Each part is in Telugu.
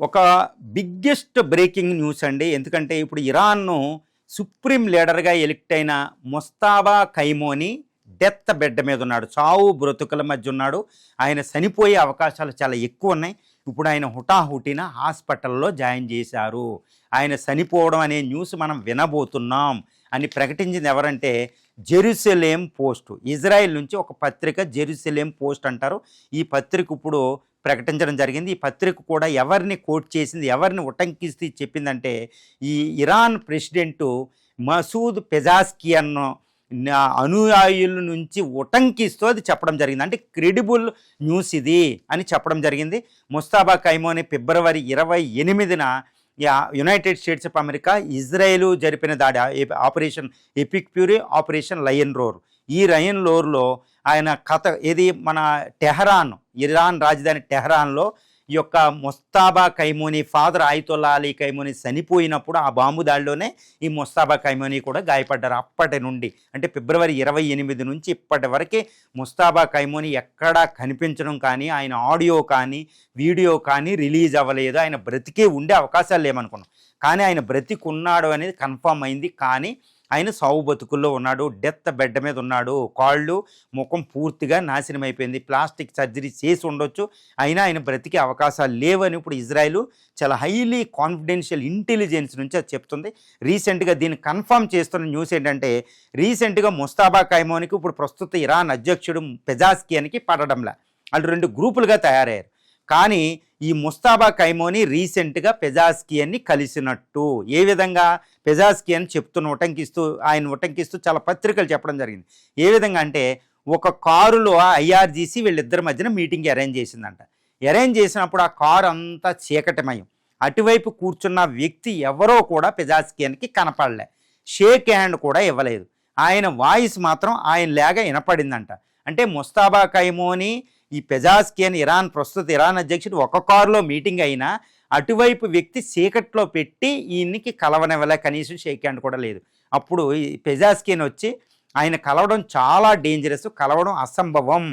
ఒక బిగ్గెస్ట్ బ్రేకింగ్ న్యూస్ అండి. ఎందుకంటే ఇప్పుడు ఇరాన్‌ను సుప్రీం లీడర్‌గా ఎలెక్ట్ అయిన ముస్తాబా ఖైమోని డెత్ బెడ్ మీద ఉన్నాడు. చావు బ్రతుకుల మధ్య ఉన్నాడు. ఆయన చనిపోయే అవకాశాలు చాలా ఎక్కువున్నాయి. ఇప్పుడు ఆయన హుటాహుటిన హాస్పిటల్‌లో జాయిన్ చేశారు. ఆయన చనిపోవడం అనే న్యూస్ మనం వినబోతున్నాం అని ప్రకటించింది ఎవరంటే జెరూసలేం పోస్ట్. ఇజ్రాయెల్ నుంచి ఒక పత్రిక జెరూసలేం పోస్ట్ అంటారు. ఈ పత్రిక ఇప్పుడు ప్రకటించడం జరిగింది. ఈ పత్రిక కూడా ఎవరిని కోట్ చేసింది, ఎవరిని ఉటంకిస్తూ చెప్పిందంటే ఈ ఇరాన్ ప్రెసిడెంటు మసూద్ పెజాస్కియన్ అనుయాయుల నుంచి ఉటంకిస్తూ అది చెప్పడం జరిగింది. అంటే క్రెడిబుల్ న్యూస్ ఇది అని చెప్పడం జరిగింది. ముస్తాబా ఖైమోని ఫిబ్రవరి 28న United States of America Israel జరిపిన దాడి operation epic fury, operation lion roar. ఈ లయన్ రోర్లో ఆయన కథ ఏది మన టెహరాన్, ఇరాన్ రాజధాని టెహరాన్లో ఈ యొక్క ముస్తాబా ఖైమోని ఫాదర్ ఆయతుల్లా అలీ ఖైమోని చనిపోయినప్పుడు ఆ బాంబు దాడిలోనే ఈ ముస్తాబా ఖైమోని కూడా గాయపడ్డారు. అప్పటి నుండి అంటే ఫిబ్రవరి 28 నుంచి ఇప్పటి వరకే ముస్తాబా ఖైమోని ఎక్కడా కనిపించడం కానీ, ఆయన ఆడియో కానీ వీడియో కానీ రిలీజ్ అవ్వలేదు. ఆయన బ్రతికే ఉండే అవకాశాలు లేమనుకున్నాం. కానీ ఆయన బ్రతికున్నాడు అనేది కన్ఫర్మ్ అయింది. కానీ ఆయన సావు బతుకుల్లో ఉన్నాడు. డెత్ బెడ్ మీద ఉన్నాడు. కాళ్ళు ముఖం పూర్తిగా నాశనం అయిపోయింది. ప్లాస్టిక్ సర్జరీ చేసి ఉండొచ్చు, అయినా ఆయన బ్రతికే అవకాశాలు లేవని ఇప్పుడు ఇజ్రాయెల్ చాలా హైలీ కాన్ఫిడెన్షియల్ ఇంటెలిజెన్స్ నుంచి అది చెప్తుంది. రీసెంట్గా దీన్ని కన్ఫర్మ్ చేస్తున్న న్యూస్ ఏంటంటే రీసెంట్గా ముస్తాబా ఖైమోనికి ఇప్పుడు ప్రస్తుత ఇరాన్ అధ్యక్షుడు పెజాస్కియన్కి పడడంలా వాళ్ళు 2 గ్రూపులుగా తయారయ్యారు. కానీ ఈ ముస్తాబా ఖైమోని రీసెంట్గా పెజాస్కియన్ని కలిసినట్టు ఏ విధంగా పెజాస్కియన్ ఆయన ఉటంకిస్తూ చాలా పత్రికలు చెప్పడం జరిగింది. ఏ విధంగా అంటే ఒక కారులో ఐఆర్జీసీ వీళ్ళిద్దరి మధ్యన మీటింగ్ అరేంజ్ చేసిందంట. అరేంజ్ చేసినప్పుడు ఆ కారు అంతా చీకటిమయం. అటువైపు కూర్చున్న వ్యక్తి ఎవరో కూడా పెజాస్కియన్కి కనపడలే. షేక్ హ్యాండ్ కూడా ఇవ్వలేదు. ఆయన వాయిస్ మాత్రం ఆయన లేగా వినపడిందంట. అంటే ముస్తాబా ఖైమోని ఈ పెజాస్కియన్ ప్రస్తుత ఇరాన్ అధ్యక్షుడు ఒక కారులో మీటింగ్ అయినా అటువైపు వ్యక్తి చీకట్లో పెట్టి ఈయనకి కలవనివ్వలే, కనీసం షేక్ హ్యాండ్ కూడా లేదు. అప్పుడు ఈ పెజాస్కియన్ వచ్చి ఆయన కలవడం చాలా డేంజరస్, కలవడం అసంభవం,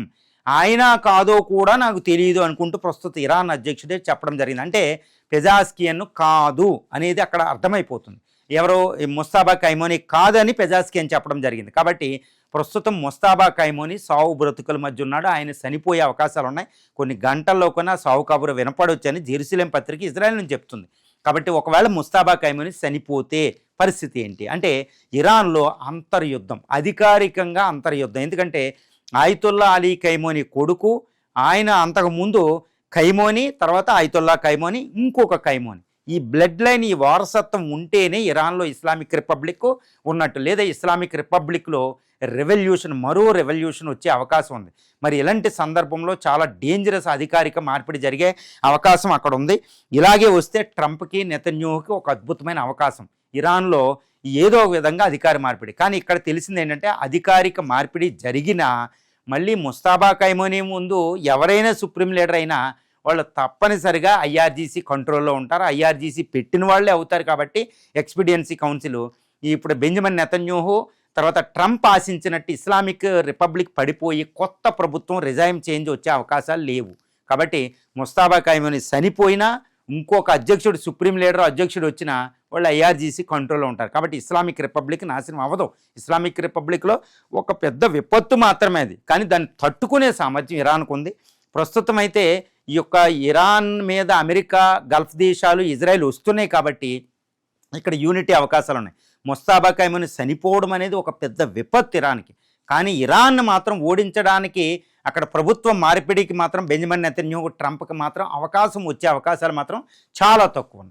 ఆయన కాదో కూడా నాకు తెలియదు అనుకుంటూ ప్రస్తుత ఇరాన్ అధ్యక్షుడే చెప్పడం జరిగింది. అంటే పెజాస్కియన్ కాదు అనేది అక్కడ అర్థమైపోతుంది. ఎవరో ముస్తాబా ఖైమోని కాదని పెజాస్కియన్ చెప్పడం జరిగింది. కాబట్టి ప్రస్తుతం ముస్తాబా ఖైమోని సావు బ్రతుకుల మధ్య ఉన్నాడు. ఆయన చనిపోయే అవకాశాలు ఉన్నాయి. కొన్ని గంటల్లో కన్నా సావు కబురు వినపడొచ్చని జెరూసలేం పత్రిక ఇజ్రాయెల్ నుంచి చెప్తుంది. కాబట్టి ఒకవేళ ముస్తాబా ఖైమోని చనిపోతే పరిస్థితి ఏంటి అంటే ఇరాన్లో అంతర్యుద్ధం, అధికారికంగా అంతర్యుద్ధం. ఎందుకంటే ఆయతుల్లా అలీ ఖైమోని కొడుకు, ఆయన అంతకుముందు ఖైమోని, తర్వాత ఆయతుల్లా ఖైమోని, ఇంకొక ఖైమోని. ఈ బ్లడ్ లైన్, ఈ వారసత్వం ఉంటేనే ఇరాన్లో ఇస్లామిక్ రిపబ్లిక్ ఉన్నట్టు. లేదా ఇస్లామిక్ రిపబ్లిక్లో మరో రెవల్యూషన్ వచ్చే అవకాశం ఉంది. మరి ఇలాంటి సందర్భంలో చాలా డేంజరస్ అధికారిక మార్పిడి జరిగే అవకాశం అక్కడ ఉంది. ఇలాగే వస్తే ట్రంప్కి, నెతన్యాహుకి ఒక అద్భుతమైన అవకాశం. ఇరాన్లో ఏదో విధంగా అధికార మార్పిడి. కానీ ఇక్కడ తెలిసింది ఏంటంటే అధికారిక మార్పిడి జరిగినా మళ్ళీ ముస్తాబా ఖైమోని ముందు ఎవరైనా సుప్రీం లీడర్ అయినా వాళ్ళు తప్పనిసరిగా ఐఆర్జీసీ కంట్రోల్లో ఉంటారు. ఐఆర్జీసీ పెట్టిన వాళ్ళే అవుతారు. కాబట్టి ఎక్స్పీడియన్సీ కౌన్సిల్ ఇప్పుడు బెంజమిన్ నెతన్యాహు తర్వాత ట్రంప్ ఆశించినట్టు ఇస్లామిక్ రిపబ్లిక్ పడిపోయి కొత్త ప్రభుత్వం రిజైమ్ చేంజ్ వచ్చే అవకాశాలు లేవు. కాబట్టి ముస్తాబా ఖైమోని చనిపోయినా ఇంకొక అధ్యక్షుడు, సుప్రీం లీడర్ అధ్యక్షుడు వచ్చినా వాళ్ళు ఐఆర్జీసీ కంట్రోల్లో ఉంటారు. కాబట్టి ఇస్లామిక్ రిపబ్లిక్ నాశనం అవ్వదు. ఇస్లామిక్ రిపబ్లిక్లో ఒక పెద్ద విపత్తు మాత్రమే అది. కానీ దాన్ని తట్టుకునే సామర్థ్యం ఇరాన్కు ఉంది. ప్రస్తుతం అయితే ఈ యొక్క ఇరాన్ మీద అమెరికా, గల్ఫ్ దేశాలు, ఇజ్రాయెల్ వస్తున్నాయి. కాబట్టి ఇక్కడ యూనిటీ అవకాశాలు ఉన్నాయి. ముస్తాబా ఖైమోని చనిపోవడం అనేది ఒక పెద్ద విపత్తు ఇరాన్కి. కానీ ఇరాన్ మాత్రం ఓడించడానికి అక్కడ ప్రభుత్వం మార్పిడికి మాత్రం బెంజమిన్ నెతన్యాహు, ట్రంప్కి మాత్రం అవకాశం వచ్చే అవకాశాలు మాత్రం చాలా తక్కువ ఉన్నాయి.